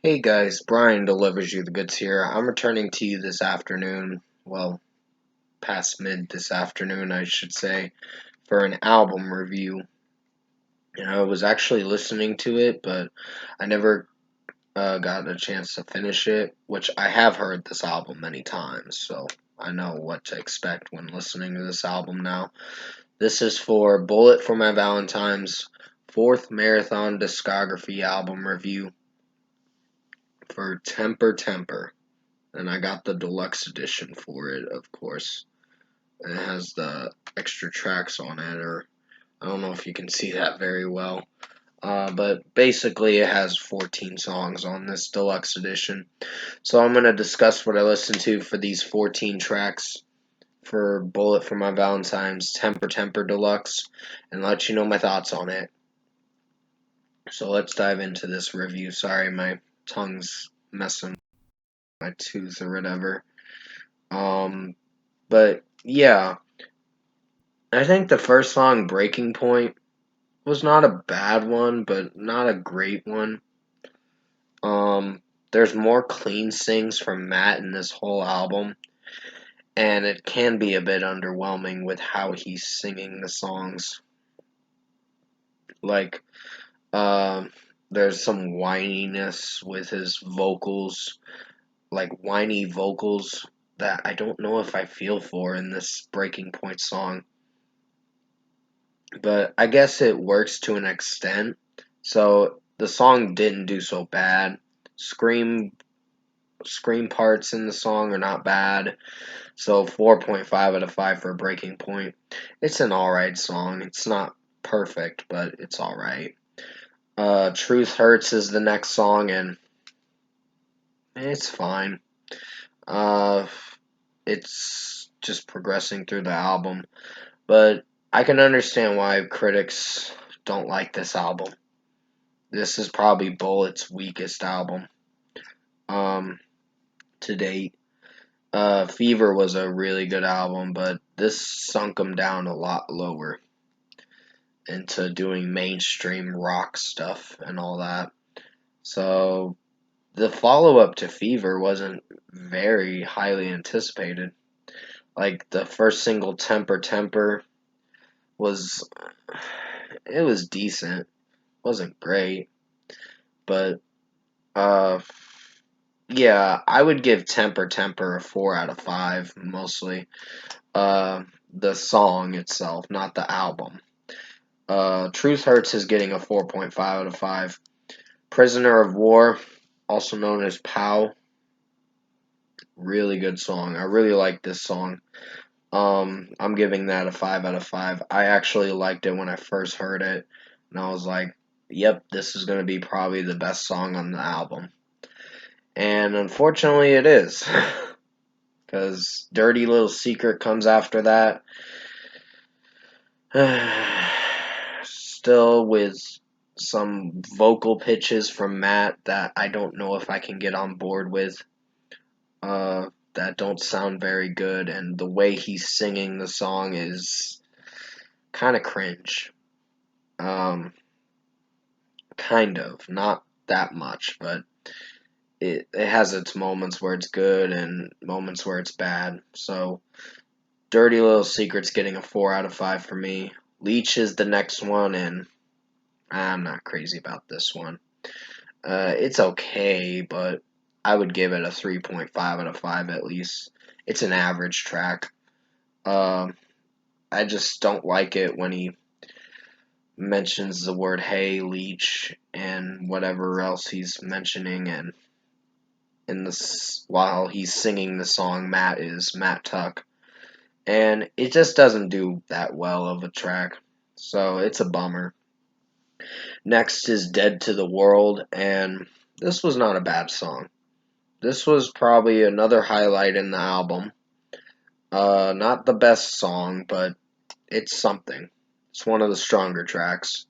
Hey guys, Brian delivers you the goods here. I'm returning to you this afternoon, well, past mid this afternoon, I should say, for an album review. I was actually listening to it, but I never got a chance to finish it, which I have heard this album many times, so I know what to expect when listening to this album now. This is for Bullet for My Valentine's fourth marathon discography album review for Temper Temper. And I got the deluxe edition for it, of course. And it has the extra tracks on it, or I don't know if you can see that very well. But basically, it has 14 songs on this deluxe edition. So I'm going to discuss what I listened to for these 14 tracks for Bullet for My Valentine's Temper Temper Deluxe and let you know my thoughts on it. So let's dive into this review. Sorry, my tongue's messing my tooth or whatever. But yeah, I think the first song, Breaking Point, was not a bad one, but not a great one. There's more clean sings from Matt in this whole album, and it can be a bit underwhelming with how he's singing the songs. Like, uh, there's some whininess with his vocals, like whiny vocals that I don't know if I feel for in this Breaking Point song. But I guess it works to an extent. So the song didn't do so bad. Scream scream parts in the song are not bad. So 4.5 out of 5 for Breaking Point. It's an alright song. It's not perfect, but it's alright. Truth Hurts is the next song, and it's fine. Uh, it's just progressing through the album. But I can understand why critics don't like this album. This is probably Bullet's weakest album to date. Fever was a really good album, but this sunk him down a lot lower into doing mainstream rock stuff and all that. So the follow up to Fever wasn't very highly anticipated. Like the first single, Temper Temper, was it was decent. Wasn't great, but uh yeah, I would give Temper Temper a 4 out of 5 mostly. The song itself, not the album. Truth Hurts is getting a 4.5 out of 5. Prisoner of War, also known as POW, really good song. I really like this song. I'm giving that a 5 out of 5. I actually liked it when I first heard it, and I was like, yep, this is going to be probably the best song on the album. And unfortunately, it is. Because Dirty Little Secret comes after that. Still with some vocal pitches from Matt that I don't know if I can get on board with. That don't sound very good, and the way he's singing the song is kind of cringe. Um, kind of, not that much, but it has its moments where it's good and moments where it's bad. So, Dirty Little Secret's getting a 4 out of 5 for me. Leech is the next one, and I'm not crazy about this one. It's okay, but I would give it a 3.5 out of 5 at least. It's an average track. Um, I just don't like it when he mentions the word "hey, Leech" and whatever else he's mentioning, and in this while he's singing the song, Matt is Matt Tuck, and it just doesn't do that well of a track. So it's a bummer. Next is Dead to the World, and this was not a bad song. This was probably another highlight in the album. Not the best song, but it's something. It's one of the stronger tracks.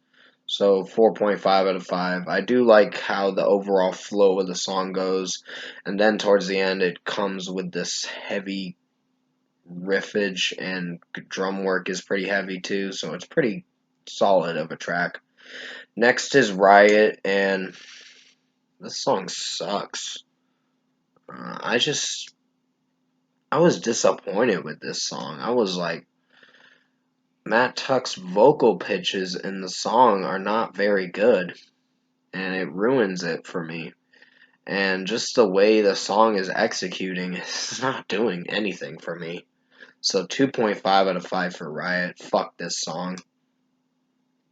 So 4.5 out of 5. I do like how the overall flow of the song goes, and then towards the end it comes with this heavy riffage, and drum work is pretty heavy too, so it's pretty solid of a track. Next is Riot, and This song sucks. I was disappointed with this song. I was like, Matt Tuck's vocal pitches in the song are not very good, and it ruins it for me. And just the way the song is executing is not doing anything for me. So 2.5 out of 5 for Riot. Fuck this song.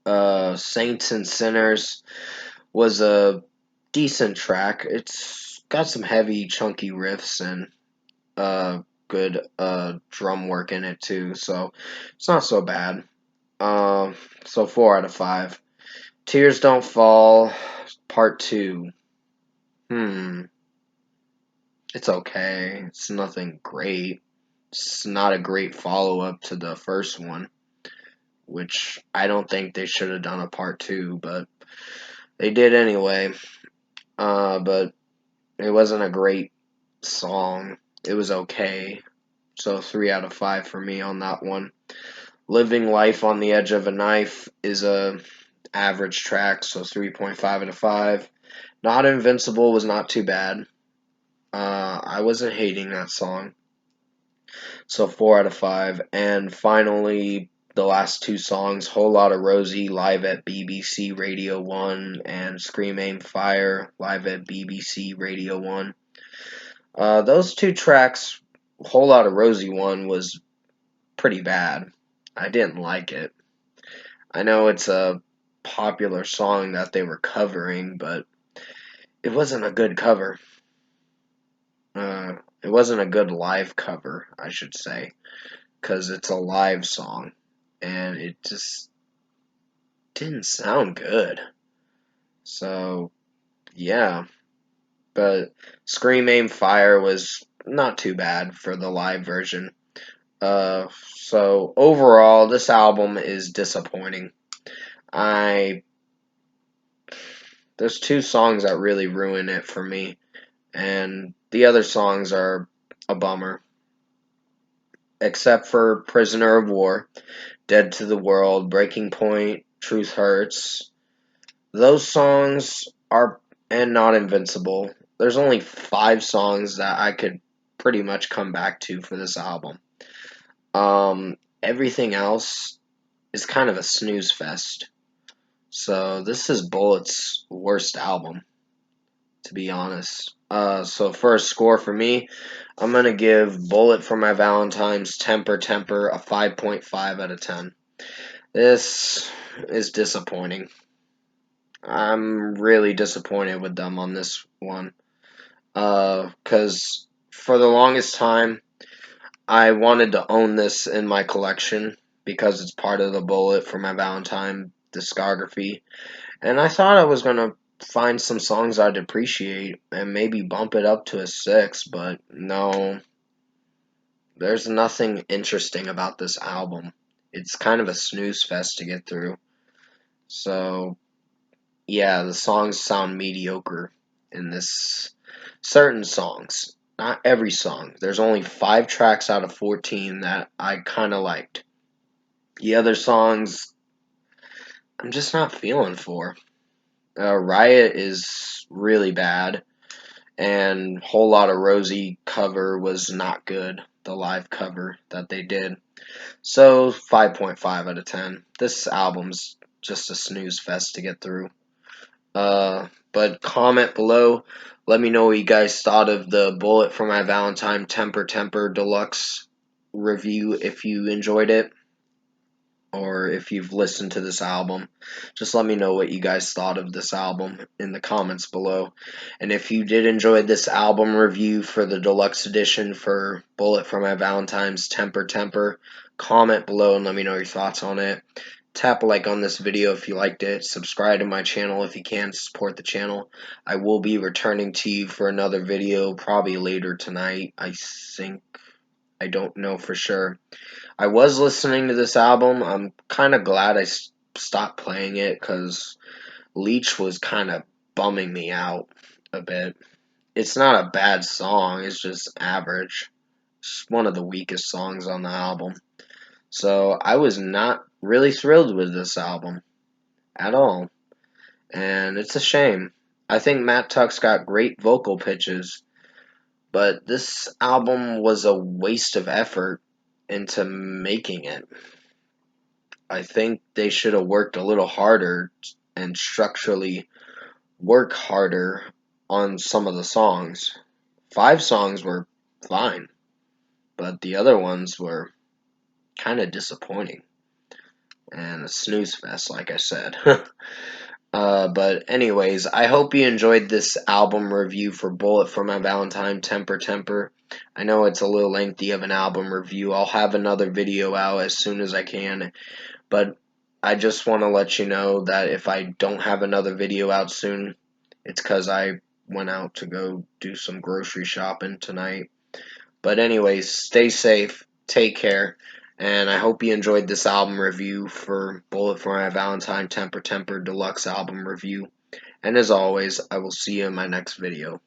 Saints and Sinners was a decent track. It's got some heavy, chunky riffs and good drum work in it too. So it's not so bad. So 4 out of 5. Tears Don't Fall, Part 2. It's okay. It's nothing great. It's not a great follow up to the first one, which I don't think they should have done a part 2, but they did anyway. But it wasn't a great song. It was okay. So 3 out of 5 for me on that one. Living Life on the Edge of a Knife is a average track, so 3.5 out of 5. Not Invincible was not too bad. I wasn't hating that song. So 4 out of 5. And finally, the last two songs, Whole Lotta Rosie live at BBC Radio 1 and Scream Aim Fire live at BBC Radio 1. Those two tracks, Whole Lotta Rosie one was pretty bad. I didn't like it. I know it's a popular song that they were covering, but it wasn't a good cover. It wasn't a good live cover, I should say, because it's a live song, and it just didn't sound good. So, yeah. But Scream Aim Fire was not too bad for the live version. So overall, this album is disappointing. There's two songs that really ruin it for me, and the other songs are a bummer. Except for Prisoner of War, Dead to the World, Breaking Point, Truth Hurts. Those songs are, and Not Invincible. There's only 5 songs that I could pretty much come back to for this album. Everything else is kind of a snooze fest. So this is Bullet's worst album, to be honest. So for a score for me, I'm going to give Bullet for My Valentine's Temper a 5.5 out of 10. This is disappointing. I'm really disappointed with them on this one. Because for the longest time, I wanted to own this in my collection because it's part of the Bullet for My Valentine discography. And I thought I was going to find some songs I'd appreciate and maybe bump it up to a 6, but no. There's nothing interesting about this album. It's kind of a snooze fest to get through. So, yeah, the songs sound mediocre in this. Certain songs. Not every song. There's only 5 tracks out of 14 that I kind of liked. The other songs, I'm just not feeling for. Riot is really bad, and Whole Lotta Rosie cover was not good. The live cover that they did. So 5.5 out of 10. This album's just a snooze fest to get through. But comment below. Let me know what you guys thought of the Bullet for My Valentine Temper Deluxe review if you enjoyed it, or if you've listened to this album. Just let me know what you guys thought of this album in the comments below. And if you did enjoy this album review for the deluxe edition for Bullet for My Valentine's Temper, comment below and let me know your thoughts on it. Tap a like on this video if you liked it. Subscribe to my channel if you can to support the channel. I will be returning to you for another video probably later tonight, I think. I don't know for sure. I was listening to this album. I'm kind of glad I stopped playing it because Leech was kind of bumming me out a bit. It's not a bad song. It's just average. It's one of the weakest songs on the album. So I was not really thrilled with this album at all. And it's a shame. I think Matt Tuck's got great vocal pitches, but this album was a waste of effort into making it. I think they should have worked a little harder and structurally work harder on some of the songs. 5 songs were fine, but the other ones were kind of disappointing and a snooze fest, like I said. But anyways, I hope you enjoyed this album review for Bullet for My Valentine, Temper Temper. I know it's a little lengthy of an album review. I'll have another video out as soon as I can, but I just want to let you know that if I don't have another video out soon, it's because I went out to go do some grocery shopping tonight. But anyways, stay safe, take care, and I hope you enjoyed this album review for Bullet for My Valentine Temper Temper Deluxe album review. And as always, I will see you in my next video.